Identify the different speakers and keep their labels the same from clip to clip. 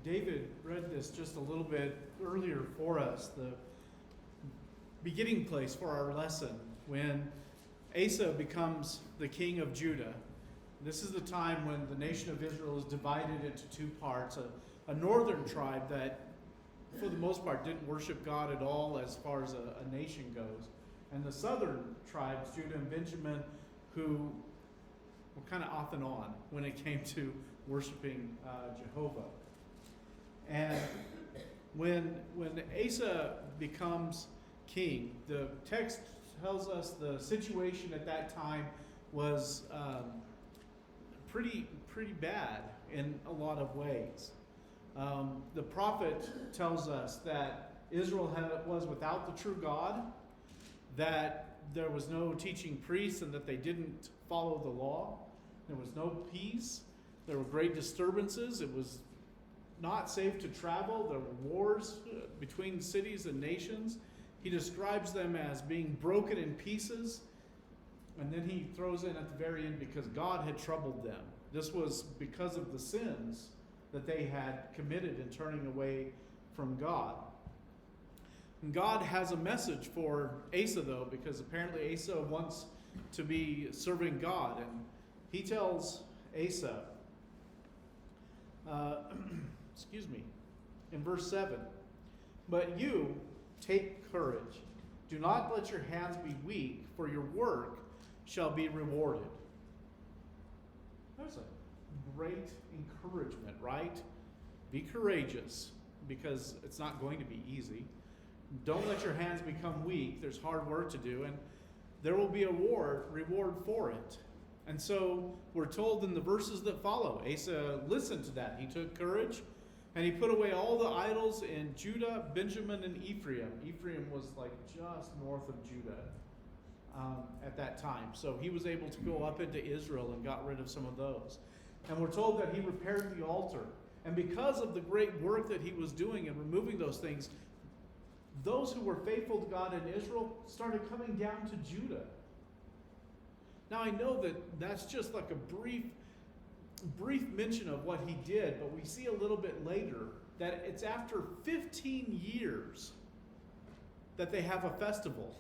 Speaker 1: David read this just a little bit earlier for us, the beginning place for our lesson, when Asa becomes the king of Judah. This is the time when the nation of Israel is divided into two parts, a northern tribe that, for the most part, didn't worship God at all as far as a nation goes, and the southern tribes, Judah and Benjamin, who were kind of off and on when it came to worshiping Jehovah. And when Asa becomes king, the text tells us the situation at that time was pretty bad in a lot of ways. The prophet tells us that Israel was without the true God, that there was no teaching priests, and that they didn't follow the law. There was no peace. There were great disturbances. It was not safe to travel. There were wars between cities and nations. He describes them as being broken in pieces. And then he throws in at the very end, because God had troubled them. This was because of the sins that they had committed in turning away from God. And God has a message for Asa, though, because apparently Asa wants to be serving God. And he tells Asa, in verse 7, "But you take courage. Do not let your hands be weak, for your work shall be rewarded." There's a great encouragement, right? Be courageous, because it's not going to be easy. Don't let your hands become weak. There's hard work to do, and there will be a reward for it. And so we're told in the verses that follow, Asa listened to that. He took courage, and he put away all the idols in Judah, Benjamin, and Ephraim. Ephraim was like just north of Judah at that time. So he was able to go up into Israel and got rid of some of those. And we're told that he repaired the altar. And because of the great work that he was doing in removing those things, those who were faithful to God in Israel started coming down to Judah. Now I know that that's just like a brief mention of what he did, but we see a little bit later that it's after 15 years that they have a festival.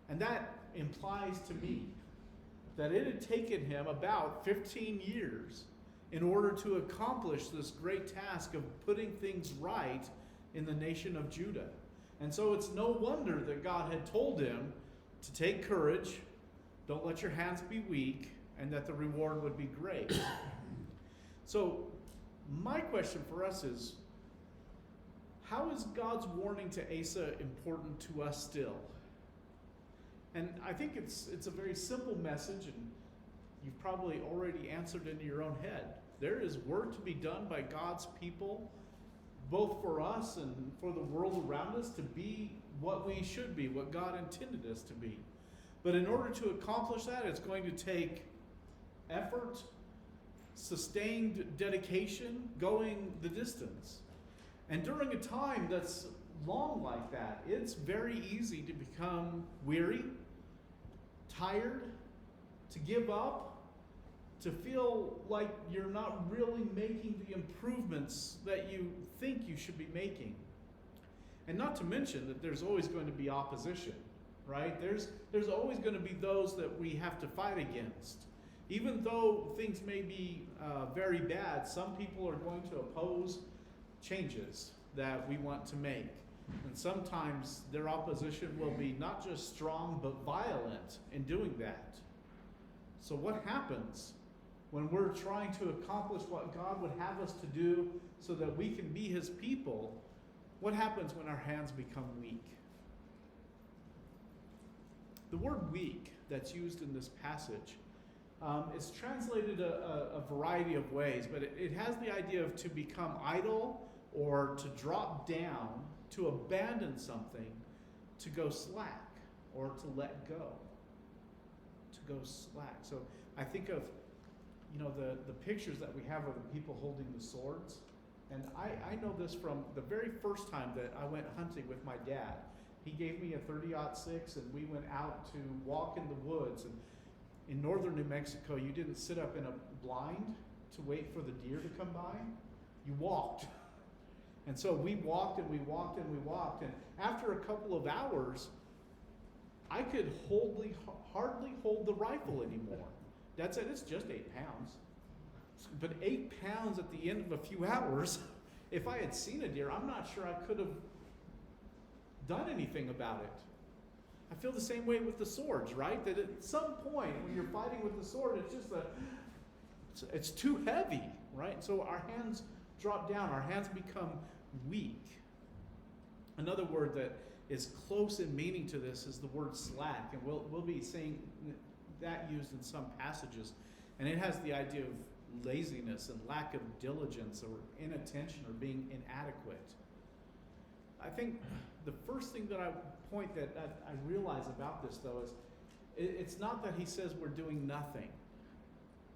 Speaker 1: And that implies to me that it had taken him about 15 years in order to accomplish this great task of putting things right in the nation of Judah. And so it's no wonder that God had told him to take courage, don't let your hands be weak, and that the reward would be great. So my question for us is, how is God's warning to Asa important to us still? And I think it's a very simple message, and you've probably already answered in your own head. There is work to be done by God's people, both for us and for the world around us, to be what we should be, what God intended us to be. But in order to accomplish that, it's going to take effort, sustained dedication, going the distance. And during a time that's long like that, it's very easy to become weary, tired, to give up, to feel like you're not really making the improvements that you think you should be making. And not to mention that there's always going to be opposition, right? There's always going to be those that we have to fight against. Even though things may be very bad, some people are going to oppose changes that we want to make. And sometimes their opposition will be not just strong, but violent in doing that. So what happens when we're trying to accomplish what God would have us to do so that we can be his people? What happens when our hands become weak? The word weak that's used in this passage is translated a variety of ways, but it has the idea of to become idle or to drop down, to abandon something, to go slack, or to let go. To go slack. So I think of, the pictures that we have of the people holding the swords. And I know this from the very first time that I went hunting with my dad. He gave me a 30-06, and we went out to walk in the woods. And in northern New Mexico, you didn't sit up in a blind to wait for the deer to come by. You walked. And so we walked and we walked and we walked. And after a couple of hours, I could hardly hold the rifle anymore. Dad said, it's just 8 pounds. But 8 pounds at the end of a few hours, if I had seen a deer, I'm not sure I could have done anything about it. I feel the same way with the swords, right? That at some point when you're fighting with the sword, it's too heavy, right? And so our hands drop down, our hands become weak. Another word that is close in meaning to this is the word slack, and we'll be seeing that used in some passages, and it has the idea of laziness and lack of diligence or inattention or being inadequate. I think the first thing that I realize about this, though, is it's not that he says we're doing nothing.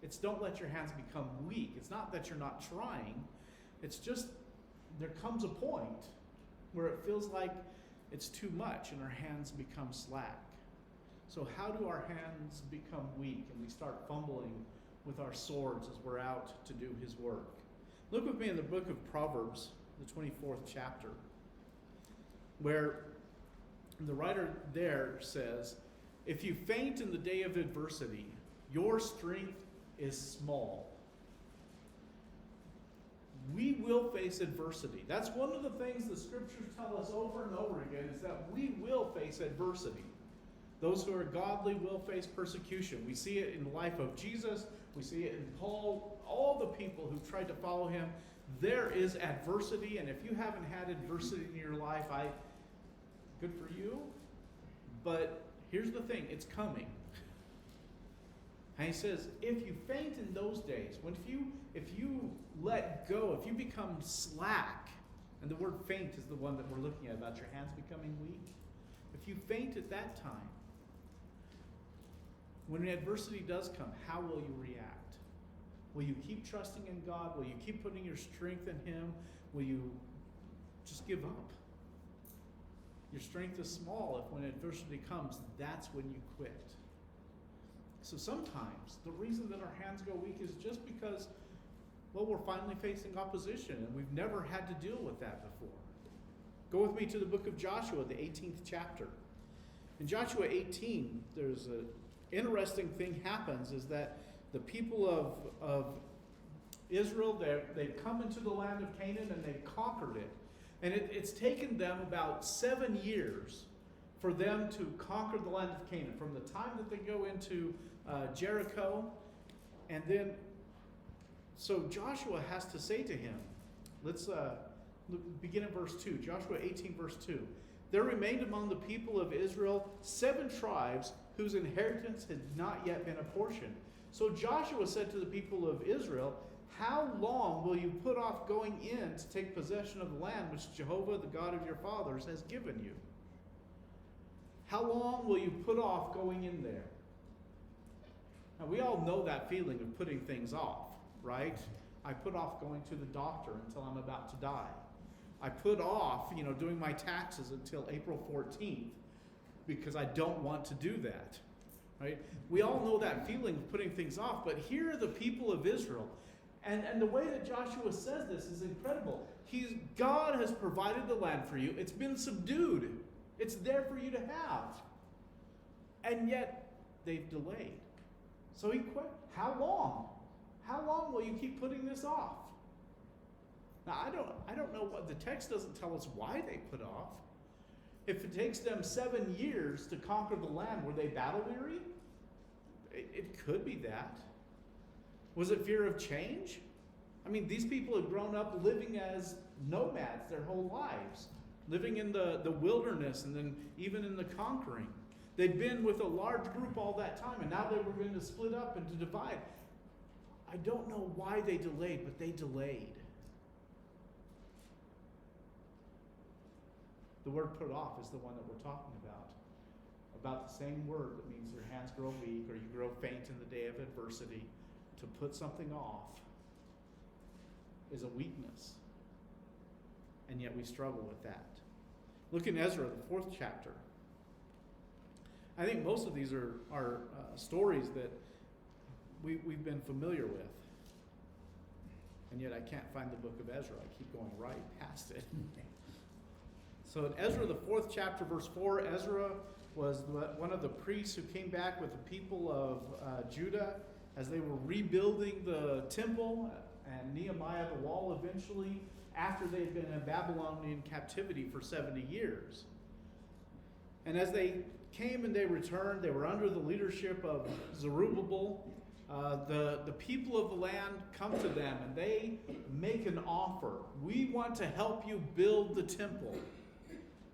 Speaker 1: It's don't let your hands become weak. It's not that you're not trying. It's just there comes a point where it feels like it's too much and our hands become slack. So how do our hands become weak and we start fumbling with our swords as we're out to do his work? Look with me in the book of Proverbs, the 24th chapter, where the writer there says, if you faint in the day of adversity, your strength is small. We will face adversity. That's one of the things the scriptures tell us over and over again, is that we will face adversity. Those who are godly will face persecution. We see it in the life of Jesus. We see it in Paul. All the people who tried to follow him, there is adversity. And if you haven't had adversity in your life, good for you. But here's the thing, it's coming. And he says, if you faint in those days, if you let go, if you become slack, and the word faint is the one that we're looking at, about your hands becoming weak. If you faint at that time, when adversity does come, how will you react? Will you keep trusting in God? Will you keep putting your strength in him? Will you just give up? Your strength is small. If when adversity comes, that's when you quit. So sometimes the reason that our hands go weak is just because, well, we're finally facing opposition and we've never had to deal with that before. Go with me to the book of Joshua, the 18th chapter. In Joshua 18, there's an interesting thing happens, is that the people of Israel, they've come into the land of Canaan and they've conquered it. And it's taken them about 7 years for them to conquer the land of Canaan, from the time that they go into Jericho. And then, so Joshua has to say to him, let's begin in verse 2, Joshua 18 verse 2. There remained among the people of Israel 7 tribes whose inheritance had not yet been apportioned. So Joshua said to the people of Israel, how long will you put off going in to take possession of the land which Jehovah, the God of your fathers, has given you? How long will you put off going in there? Now, we all know that feeling of putting things off, right? I put off going to the doctor until I'm about to die. I put off, doing my taxes until April 14th because I don't want to do that, right? We all know that feeling of putting things off, but here are the people of Israel. And the way that Joshua says this is incredible. God has provided the land for you. It's been subdued. It's there for you to have. And yet, they've delayed. So he quit. How long? How long will you keep putting this off? Now, I don't know what, the text doesn't tell us why they put off. If it takes them 7 years to conquer the land, were they battle weary? It could be that. Was it fear of change? I mean, these people had grown up living as nomads their whole lives, living in the wilderness and then even in the conquering. They'd been with a large group all that time, and now they were going to split up and to divide. I don't know why they delayed, but they delayed. The word put off is the one that we're talking about. About the same word that means your hands grow weak or you grow faint in the day of adversity. To put something off is a weakness. And yet we struggle with that. Look in Ezra, the 4th chapter. I think most of these are stories that we've been familiar with. And yet I can't find the book of Ezra. I keep going right past it. So in Ezra, the 4th chapter, verse 4, Ezra was one of the priests who came back with the people of Judah as they were rebuilding the temple, and Nehemiah the wall eventually, after they had been in Babylonian captivity for 70 years. And as they came and they returned, they were under the leadership of Zerubbabel. The people of the land come to them and they make an offer. We want to help you build the temple.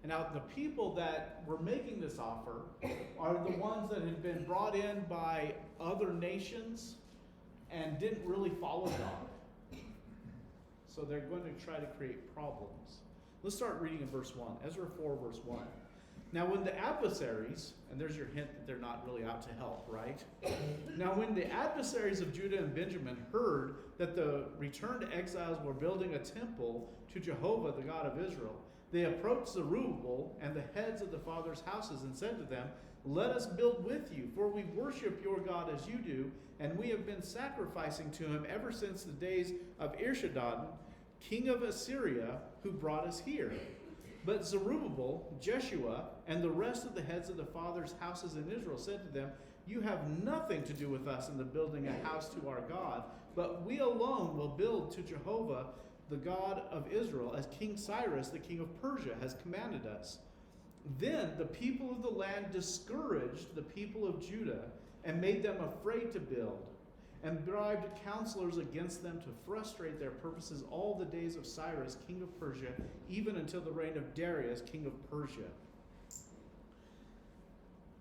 Speaker 1: And now the people that were making this offer are the ones that had been brought in by other nations and didn't really follow God. So they're going to try to create problems. Let's start reading in verse 1. Ezra 4, verse 1. Now when the adversaries, and there's your hint that they're not really out to help, right? Now when the adversaries of Judah and Benjamin heard that the returned exiles were building a temple to Jehovah, the God of Israel, they approached Zerubbabel and the heads of the fathers' houses and said to them, "Let us build with you, for we worship your God as you do, and we have been sacrificing to him ever since the days of Esarhaddon, king of Assyria, who brought us here." But Zerubbabel, Jeshua, and the rest of the heads of the fathers' houses in Israel said to them, "You have nothing to do with us in the building a house to our God, but we alone will build to Jehovah, the God of Israel, as King Cyrus, the king of Persia, has commanded us." Then the people of the land discouraged the people of Judah and made them afraid to build, and bribed counselors against them to frustrate their purposes all the days of Cyrus, king of Persia, even until the reign of Darius, king of Persia.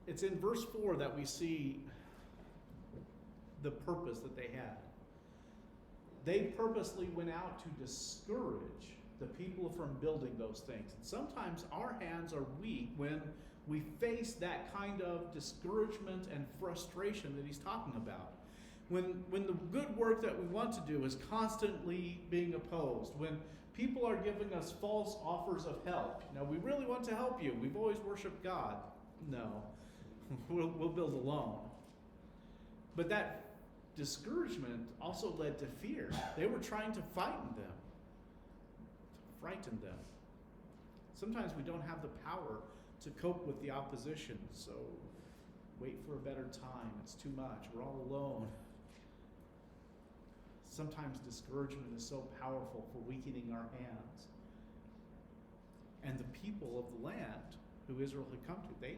Speaker 1: It's in verse 4 that we see the purpose that they had. They purposely went out to discourage the people from building those things. And sometimes our hands are weak when we face that kind of discouragement and frustration that he's talking about. When the good work that we want to do is constantly being opposed, when people are giving us false offers of help. We really want to help you. We've always worshiped God. No, we'll build alone. But that discouragement also led to fear. They were trying to frighten them. Sometimes we don't have the power to cope with the opposition, so wait for a better time. It's too much. We're all alone. Sometimes discouragement is so powerful for weakening our hands. And the people of the land who Israel had come to,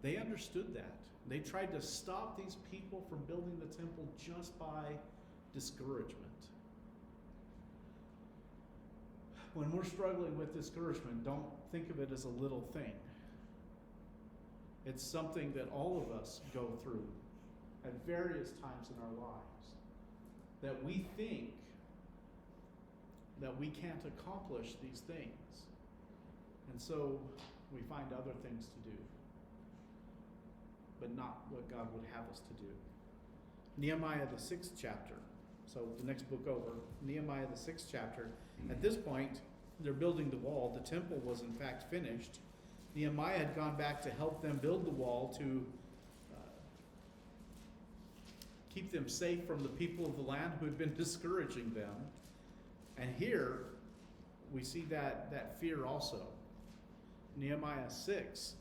Speaker 1: they understood that. They tried to stop these people from building the temple just by discouragement. When we're struggling with discouragement, don't think of it as a little thing. It's something that all of us go through at various times in our lives. That we think that we can't accomplish these things. And so we find other things to do, but not what God would have us to do. Nehemiah, the 6th chapter. So the next book over, Nehemiah, the 6th chapter. At this point, they're building the wall. The temple was in fact finished. Nehemiah had gone back to help them build the wall to keep them safe from the people of the land who had been discouraging them. And here we see that fear also. Nehemiah 6,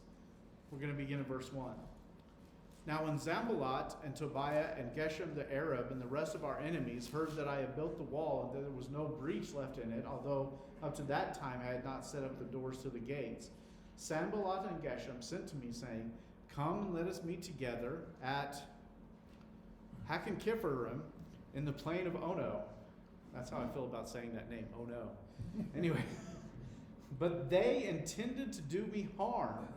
Speaker 1: we're going to begin in verse 1. Now when Sanballat and Tobiah and Geshem the Arab and the rest of our enemies heard that I had built the wall and that there was no breach left in it, although up to that time I had not set up the doors to the gates, Sanballat and Geshem sent to me, saying, "Come and let us meet together at Hakkon-Kipharim in the plain of Ono." That's how I feel about saying that name, Ono. Anyway, but they intended to do me harm.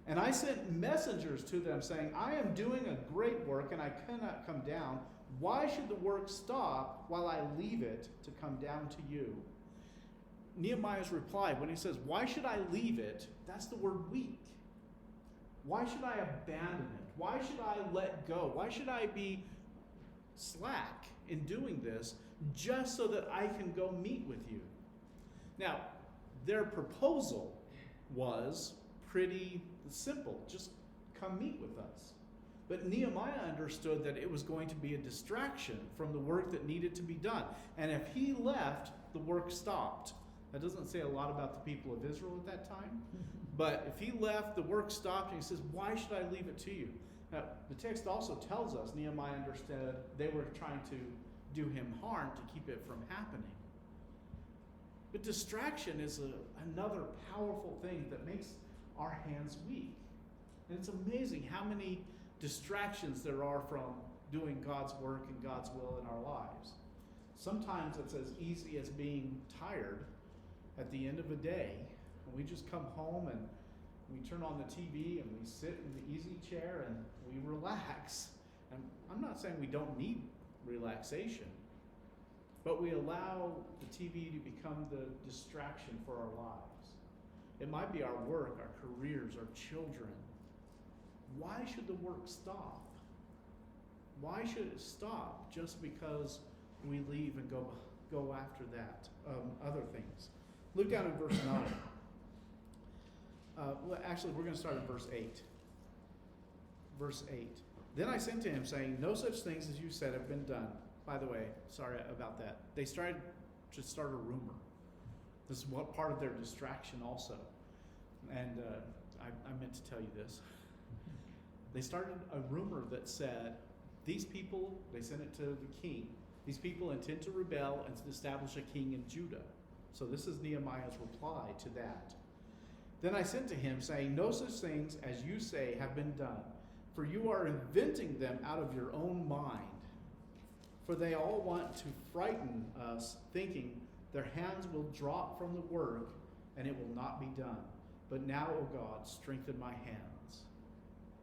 Speaker 1: And I sent messengers to them saying, "I am doing a great work and I cannot come down. Why should the work stop while I leave it to come down to you?" Nehemiah's reply, when he says, "Why should I leave it?" That's the word weak. Why should I abandon it? Why should I let go? Why should I be slack in doing this just so that I can go meet with you? Now, their proposal was pretty simple. Just come meet with us. But Nehemiah understood that it was going to be a distraction from the work that needed to be done. And if he left, the work stopped. That doesn't say a lot about the people of Israel at that time. But if he left, the work stopped, and he says, why should I leave it to you? Now, the text also tells us Nehemiah understood they were trying to do him harm to keep it from happening. But distraction is another powerful thing that makes our hands weak. And it's amazing how many distractions there are from doing God's work and God's will in our lives. Sometimes it's as easy as being tired at the end of a day, and we just come home and we turn on the TV and we sit in the easy chair and we relax. And I'm not saying we don't need relaxation, but we allow the TV to become the distraction for our lives. It might be our work, our careers, our children. Why should the work stop? Why should it stop just because we leave and go after that, other things? Look down at verse 9. Actually, we're going to start at verse 8. Verse 8. Then I sent to him, saying, no such things as you said have been done. By the way, sorry about that. They started to start a rumor. This is what part of their distraction also. And I meant to tell you this. They started a rumor that said, these people, they sent it to the king, these people intend to rebel and to establish a king in Judah. So this is Nehemiah's reply to that. Then I sent to him, saying, no such things as you say have been done, for you are inventing them out of your own mind. For they all want to frighten us, thinking their hands will drop from the work, and it will not be done. But now, O God, strengthen my hands.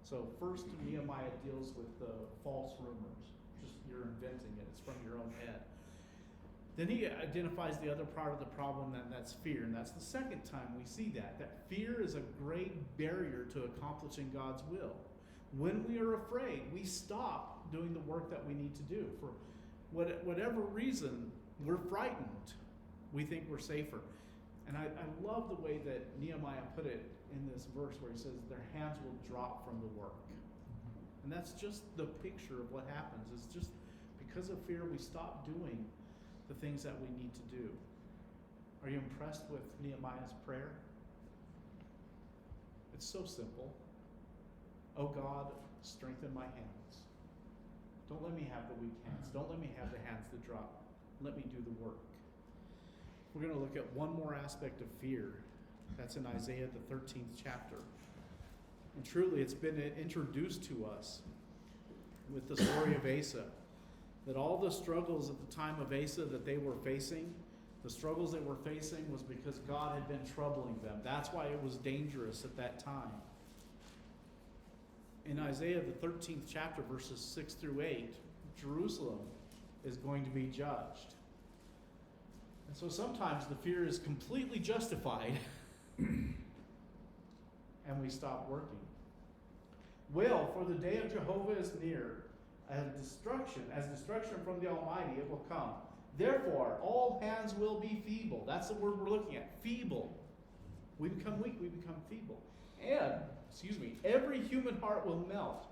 Speaker 1: So first Nehemiah deals with the false rumors. Just you're inventing it. It's from your own head. Then he identifies the other part of the problem, and that's fear. And that's the second time we see that. That fear is a great barrier to accomplishing God's will. When we are afraid, we stop doing the work that we need to do. For whatever reason, we're frightened. We think we're safer. And I love the way that Nehemiah put it in this verse where he says their hands will drop from the work. And that's just the picture of what happens. It's just because of fear we stop doing the things that we need to do. Are you impressed with Nehemiah's prayer? It's so simple. Oh God, strengthen my hands. Don't let me have the weak hands. Don't let me have the hands that drop. Let me do the work. We're going to look at one more aspect of fear. That's in Isaiah, the 13th chapter. And truly, it's been introduced to us with the story of Asa. That all the struggles at the time of Asa that they were facing, the struggles they were facing was because God had been troubling them. That's why it was dangerous at that time. In Isaiah, the 13th chapter, verses 6 through 8, Jerusalem is going to be judged. And so sometimes the fear is completely justified and we stop working. Well, for the day of Jehovah is near, as destruction from the Almighty it will come. Therefore, all hands will be feeble. That's the word we're looking at, feeble. We become weak, we become feeble. And, every human heart will melt.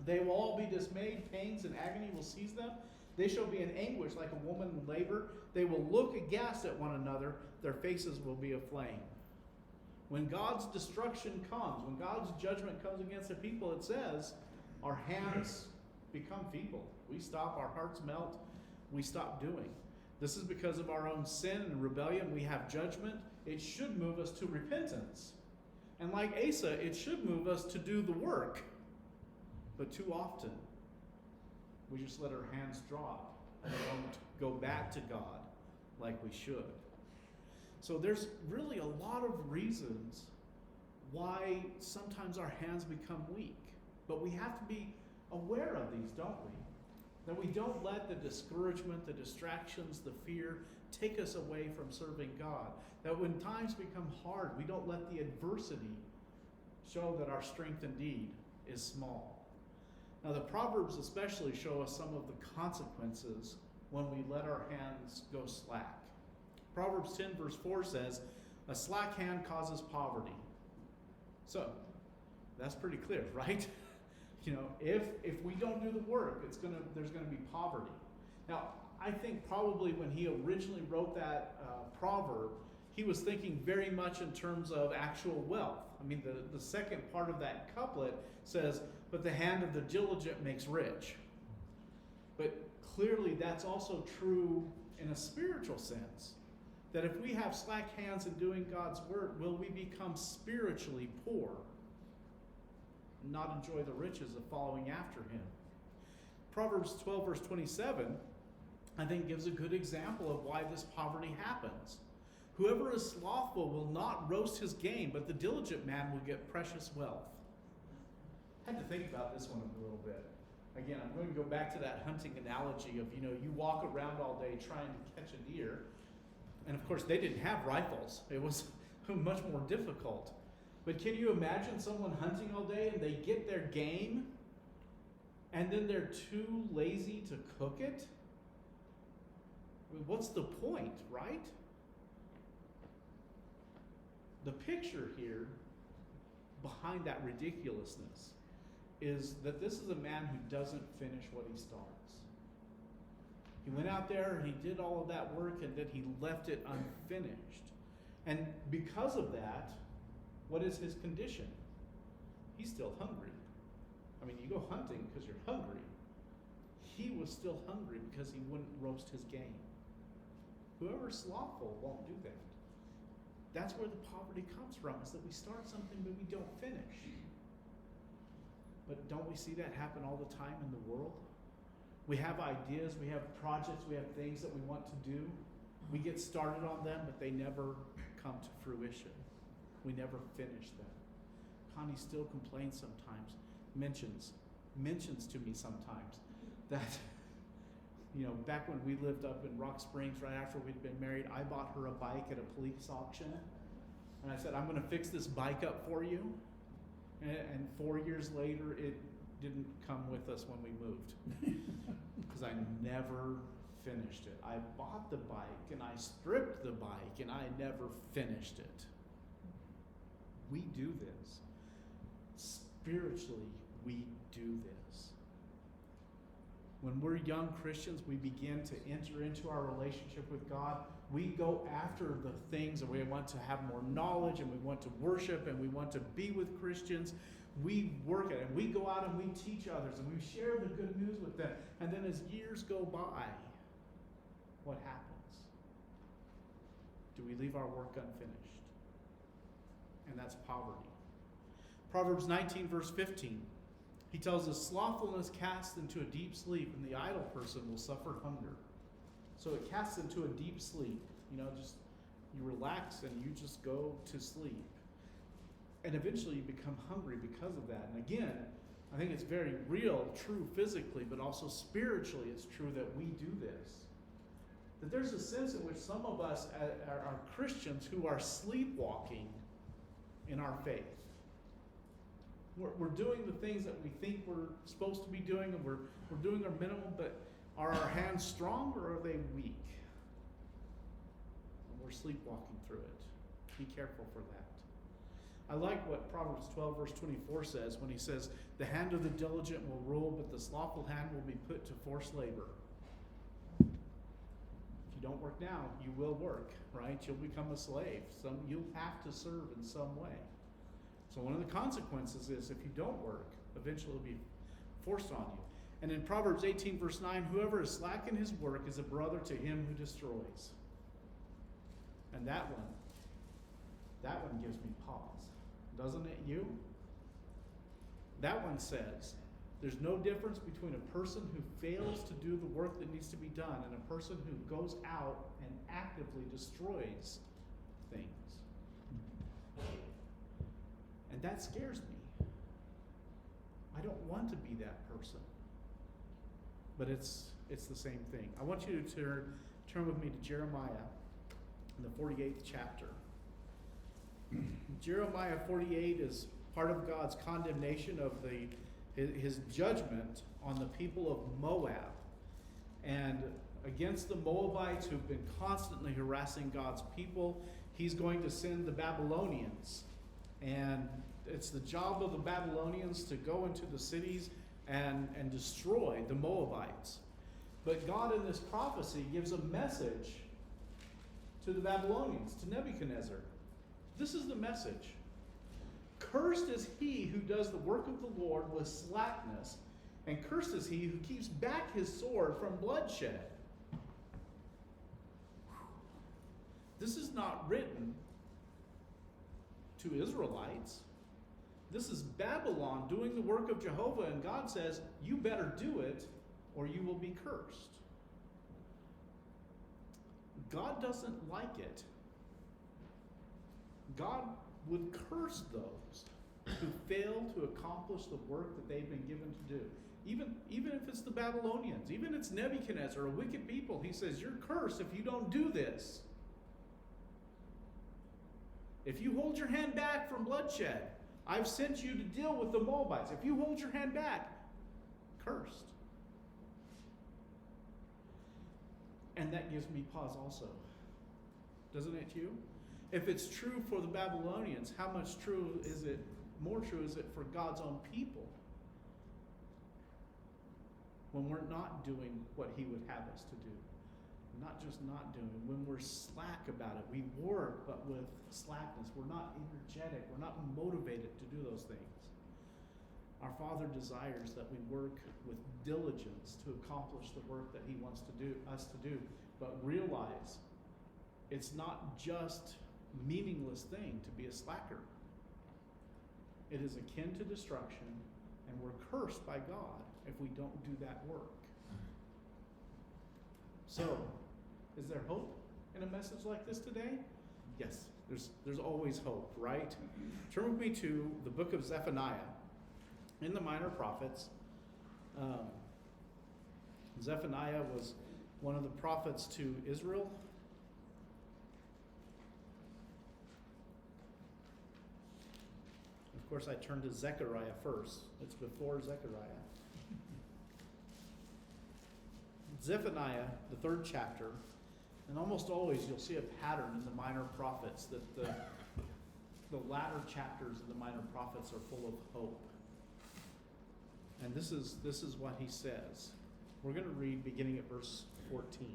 Speaker 1: They will all be dismayed, pangs and agony will seize them. They shall be in anguish like a woman in labor. They will look aghast at one another. Their faces will be aflame. When God's destruction comes, when God's judgment comes against a people, it says, our hands become feeble. We stop, our hearts melt, we stop doing. This is because of our own sin and rebellion. We have judgment. It should move us to repentance. And like Asa, it should move us to do the work. But too often, we just let our hands drop and we don't go back to God like we should. So there's really a lot of reasons why sometimes our hands become weak. But we have to be aware of these, don't we? That we don't let the discouragement, the distractions, the fear take us away from serving God. That when times become hard, we don't let the adversity show that our strength indeed is small. Now the Proverbs especially show us some of the consequences when we let our hands go slack. Proverbs 10 verse 4 says, a slack hand causes poverty. So, that's pretty clear, right? If we don't do the work, there's gonna be poverty. Now, I think probably when he originally wrote that proverb, he was thinking very much in terms of actual wealth. I mean, the second part of that couplet says, "But the hand of the diligent makes rich." But clearly, that's also true in a spiritual sense. That if we have slack hands in doing God's work, will we become spiritually poor? Not enjoy the riches of following after him. Proverbs 12 verse 27, I think, gives a good example of why this poverty happens. Whoever is slothful will not roast his game, but the diligent man will get precious wealth. I had to think about this one a little bit. Again, I'm going to go back to that hunting analogy of, you walk around all day trying to catch a deer. And of course, they didn't have rifles. It was much more difficult. But can you imagine someone hunting all day and they get their game and then they're too lazy to cook it? I mean, what's the point, right? The picture here behind that ridiculousness is that this is a man who doesn't finish what he starts. He went out there, he did all of that work, and then he left it unfinished. And because of that, what is his condition? He's still hungry. I mean, you go hunting because you're hungry. He was still hungry because he wouldn't roast his game. Whoever's slothful won't do that. That's where the poverty comes from, is that we start something but we don't finish. But don't we see that happen all the time in the world? We have ideas, we have projects, we have things that we want to do. We get started on them, but they never come to fruition. We never finish them. Connie still complains sometimes, mentions to me sometimes that, back when we lived up in Rock Springs right after we'd been married, I bought her a bike at a police auction. And I said, I'm going to fix this bike up for you. And 4 years later, it didn't come with us when we moved. Because I never finished it. I bought the bike and I stripped the bike and I never finished it. We do this. Spiritually, we do this. When we're young Christians, we begin to enter into our relationship with God. We go after the things that we want to have more knowledge, and we want to worship, and we want to be with Christians. We work at it, and we go out and we teach others, and we share the good news with them. And then as years go by, what happens? Do we leave our work unfinished? And that's poverty. Proverbs 19 verse 15. He tells us, slothfulness casts into a deep sleep, and the idle person will suffer hunger. So it casts into a deep sleep. Just you relax and you just go to sleep. And eventually you become hungry because of that. And again, I think it's very real, true physically, but also spiritually it's true that we do this. That there's a sense in which some of us are Christians who are sleepwalking in our faith. We're doing the things that we think we're supposed to be doing, and we're doing our minimum, but are our hands strong or are they weak? And we're sleepwalking through it. Be careful for that. I like what Proverbs 12 verse 24 says when he says, the hand of the diligent will rule, but the slothful hand will be put to forced labor. If you don't work now, you will work, right? You'll become a slave. You'll have to serve in some way. So one of the consequences is if you don't work, eventually it'll be forced on you. And in Proverbs 18 verse 9, whoever is slack in his work is a brother to him who destroys. And that one gives me pause. Doesn't it you? That one says, there's no difference between a person who fails to do the work that needs to be done and a person who goes out and actively destroys things. And that scares me. I don't want to be that person. But it's the same thing. I want you to turn with me to Jeremiah in the 48th chapter. Jeremiah 48 is part of God's condemnation of his judgment on the people of Moab and against the Moabites who've been constantly harassing God's people. He's going to send the Babylonians and It's the job of the Babylonians to go into the cities and destroy the Moabites. But God in this prophecy gives a message to the Babylonians, to Nebuchadnezzar. This is the message. Cursed is he who does the work of the Lord with slackness, and cursed is he who keeps back his sword from bloodshed. This is not written to Israelites. This is Babylon doing the work of Jehovah, and God says, you better do it or you will be cursed. God doesn't like it. God would curse those who fail to accomplish the work that they've been given to do. Even if it's the Babylonians, even if it's Nebuchadnezzar, a wicked people, he says, you're cursed if you don't do this. If you hold your hand back from bloodshed, I've sent you to deal with the Moabites. If you hold your hand back, cursed. And that gives me pause also. Doesn't it you? If it's true for the Babylonians, how much more true is it for God's own people? When we're not doing what he would have us to do. Not just not doing, when we're slack about it. We work, but with slackness. We're not energetic. We're not motivated to do those things. Our Father desires that we work with diligence to accomplish the work that he wants us to do. But realize it's not just a meaningless thing to be a slacker. It is akin to destruction, and we're cursed by God if we don't do that work. So, is there hope in a message like this today? Yes, there's always hope, right? Turn with me to the book of Zephaniah. In the Minor Prophets, Zephaniah was one of the prophets to Israel. Of course, I turned to Zechariah first. It's before Zechariah. Zephaniah, the 3rd chapter, and almost always you'll see a pattern in the Minor Prophets that the latter chapters of the Minor Prophets are full of hope. And this is what he says. We're going to read beginning at verse 14.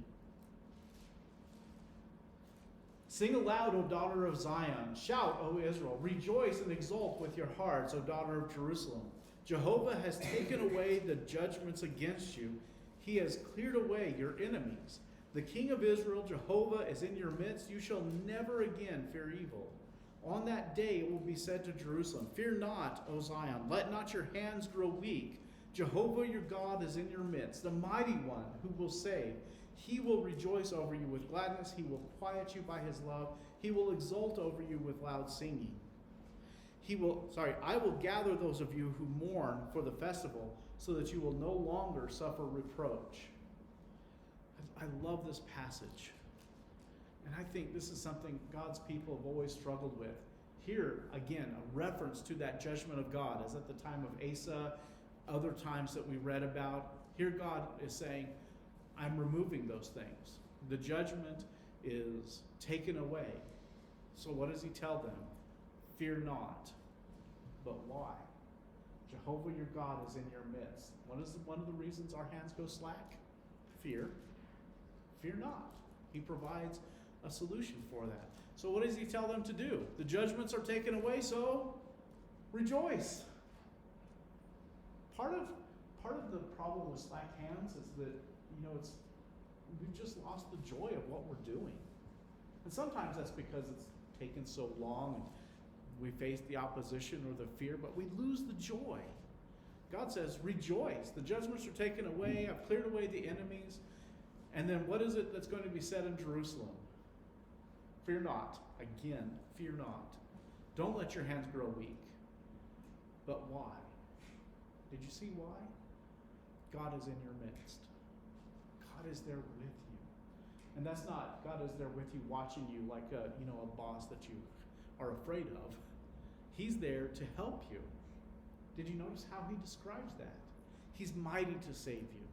Speaker 1: Sing aloud, O daughter of Zion. Shout, O Israel. Rejoice and exult with your hearts, O daughter of Jerusalem. Jehovah has taken away the judgments against you. He has cleared away your enemies. The King of Israel, Jehovah, is in your midst. You shall never again fear evil. On that day it will be said to Jerusalem, fear not, O Zion. Let not your hands grow weak. Jehovah your God is in your midst, the mighty one who will save. He will rejoice over you with gladness. He will quiet you by his love. He will exult over you with loud singing. I will gather those of you who mourn for the festival, so that you will no longer suffer reproach. I love this passage. And I think this is something God's people have always struggled with. Here, again, a reference to that judgment of God, as at the time of Asa, other times that we read about. Here God is saying, I'm removing those things. The judgment is taken away. So what does he tell them? Fear not. But why? Jehovah your God is in your midst. What is one of the reasons our hands go slack? Fear. Fear not. He provides a solution for that. So what does he tell them to do? The judgments are taken away, so rejoice. Part of the problem with slack hands is that, we've just lost the joy of what we're doing. And sometimes that's because it's taken so long and we face the opposition or the fear, but we lose the joy. God says, rejoice. The judgments are taken away. I've cleared away the enemies. And then what is it that's going to be said in Jerusalem? Fear not. Again, fear not. Don't let your hands grow weak. But why? Did you see why? God is in your midst. God is there with you. And that's not God is there with you, watching you like a boss that you are afraid of. He's there to help you. Did you notice how he describes that? He's mighty to save you.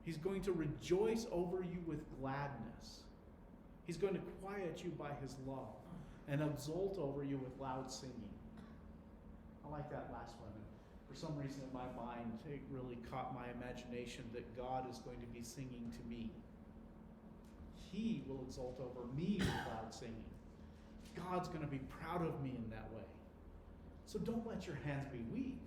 Speaker 1: He's going to rejoice over you with gladness. He's going to quiet you by his love and exult over you with loud singing. I like that last one. And for some reason in my mind, it really caught my imagination that God is going to be singing to me. He will exult over me with loud singing. God's going to be proud of me in that way. So don't let your hands be weak.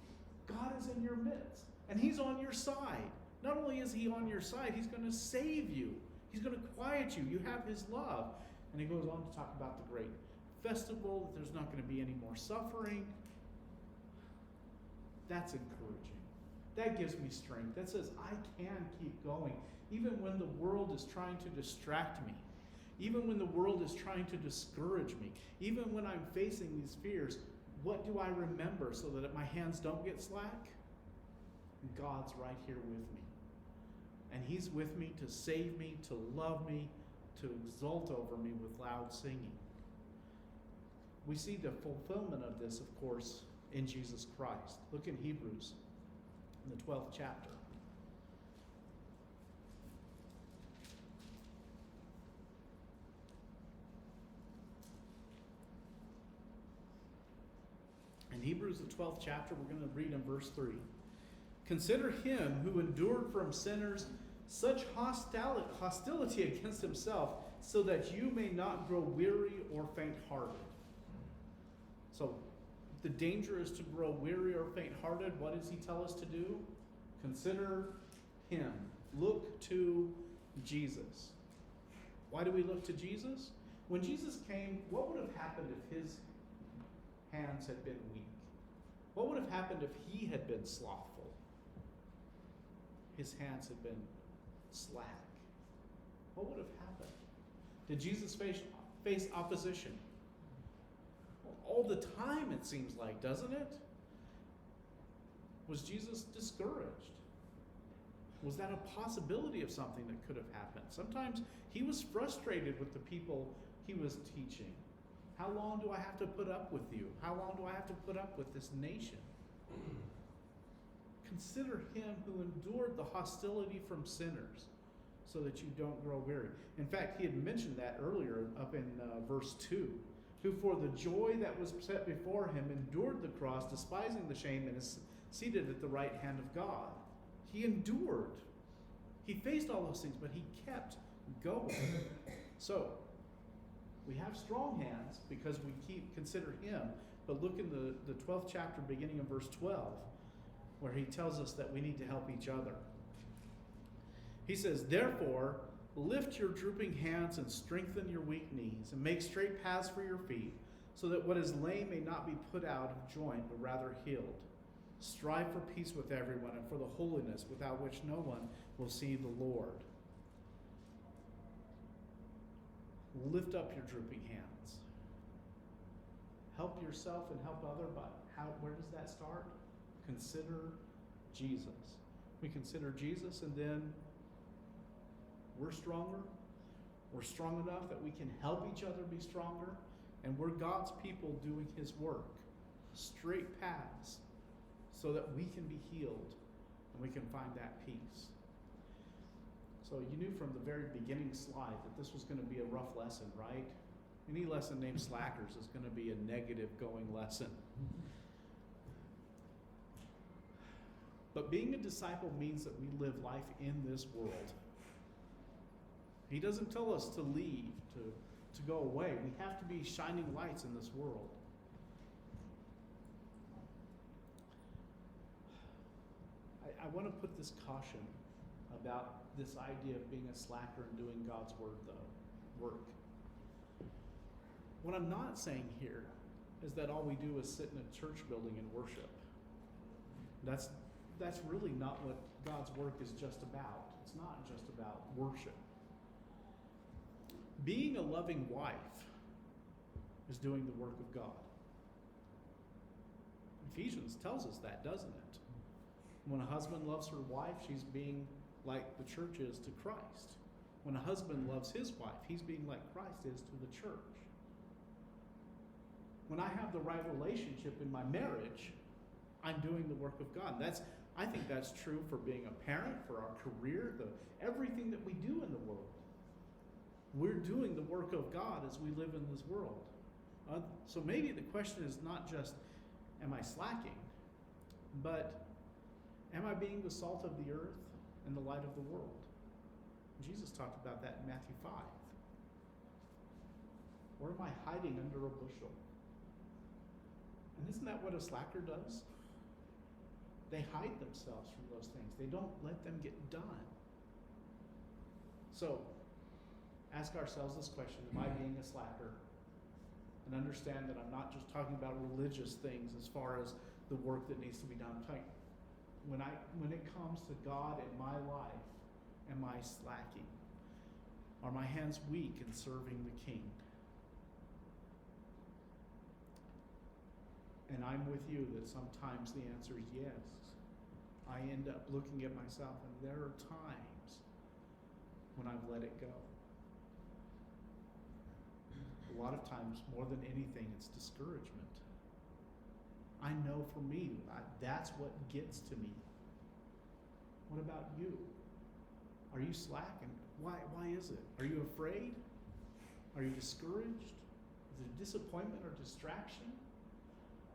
Speaker 1: God is in your midst, and He's on your side. Not only is He on your side, He's going to save you. He's going to quiet you. You have His love. And He goes on to talk about the great festival, that there's not going to be any more suffering. That's encouraging. That gives me strength. That says I can keep going, even when the world is trying to distract me, even when the world is trying to discourage me, even when I'm facing these fears. What do I remember so that my hands don't get slack? God's right here with me. And He's with me to save me, to love me, to exult over me with loud singing. We see the fulfillment of this, of course, in Jesus Christ. Look in Hebrews, in the 12th chapter. In Hebrews, the 12th chapter, we're going to read in verse 3. Consider Him who endured from sinners such hostility against Himself, so that you may not grow weary or faint-hearted. So, the danger is to grow weary or faint-hearted. What does He tell us to do? Consider Him. Look to Jesus. Why do we look to Jesus? When Jesus came, what would have happened if His hands had been weak? What would have happened if He had been slothful? His hands had been slack. What would have happened? Did Jesus face opposition? Well, all the time, it seems like, doesn't it? Was Jesus discouraged? Was that a possibility of something that could have happened? Sometimes He was frustrated with the people He was teaching. How long do I have to put up with you? How long do I have to put up with this nation? Consider Him who endured the hostility from sinners, so that you don't grow weary. In fact, He had mentioned that earlier up in verse 2. Who for the joy that was set before Him endured the cross, despising the shame, and is seated at the right hand of God. He endured. He faced all those things, but He kept going. So, we have strong hands because we consider Him. But look in the 12th chapter, beginning in verse 12, where He tells us that we need to help each other. He says, therefore, lift your drooping hands and strengthen your weak knees, and make straight paths for your feet, so that what is lame may not be put out of joint, but rather healed. Strive for peace with everyone, and for the holiness without which no one will see the Lord. Lift up your drooping hands. Help yourself and help others, but where does that start? Consider Jesus. We consider Jesus, and then we're stronger. We're strong enough that we can help each other be stronger, and we're God's people doing His work. Straight paths, so that we can be healed and we can find that peace. So you knew from the very beginning slide that this was going to be a rough lesson, right? Any lesson named Slackers is going to be a negative going lesson. But being a disciple means that we live life in this world. He doesn't tell us to leave, to go away. We have to be shining lights in this world. I want to put this caution about this idea of being a slacker and doing God's work. What I'm not saying here is that all we do is sit in a church building and worship. That's really not what God's work is just about. It's not just about worship. Being a loving wife is doing the work of God. Ephesians tells us that, doesn't it? When a husband loves her wife, she's being like the church is to Christ. When a husband loves his wife, he's being like Christ is to the church. When I have the right relationship in my marriage, I'm doing the work of God. I think that's true for being a parent, for our career, everything that we do in the world. We're doing the work of God as we live in this world. So maybe the question is not just, am I slacking? But am I being the salt of the earth and the light of the world? Jesus talked about that in Matthew 5. Or am I hiding under a bushel? And isn't that what a slacker does? They hide themselves from those things. They don't let them get done. So, ask ourselves this question: am I being a slacker? And understand that I'm not just talking about religious things as far as the work that needs to be done. I'm talking, when it comes to God in my life, am I slacking? Are my hands weak in serving the King? And I'm with you that sometimes the answer is yes. I end up looking at myself, and there are times when I've let it go. A lot of times, more than anything, it's discouragement. I know for me, that's what gets to me. What about you? Are you slacking? Why is it? Are you afraid? Are you discouraged? Is it disappointment or distraction?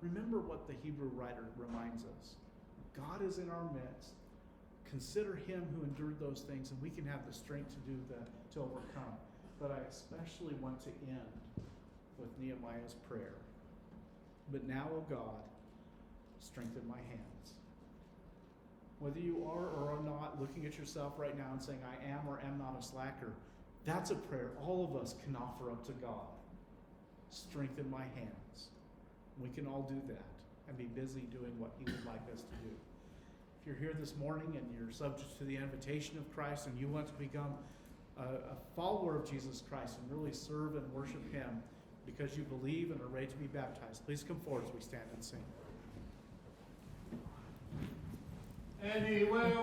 Speaker 1: Remember what the Hebrew writer reminds us. God is in our midst. Consider him who endured those things, and we can have the strength to overcome. But I especially want to end with Nehemiah's prayer. But now, O God, strengthen my hands. Whether you are or are not looking at yourself right now and saying, I am or am not a slacker, that's a prayer all of us can offer up to God. Strengthen my hands. We can all do that and be busy doing what he would like us to do. If you're here this morning and you're subject to the invitation of Christ and you want to become a follower of Jesus Christ and really serve and worship him because you believe and are ready to be baptized, please come forward as we stand and sing. Anywhere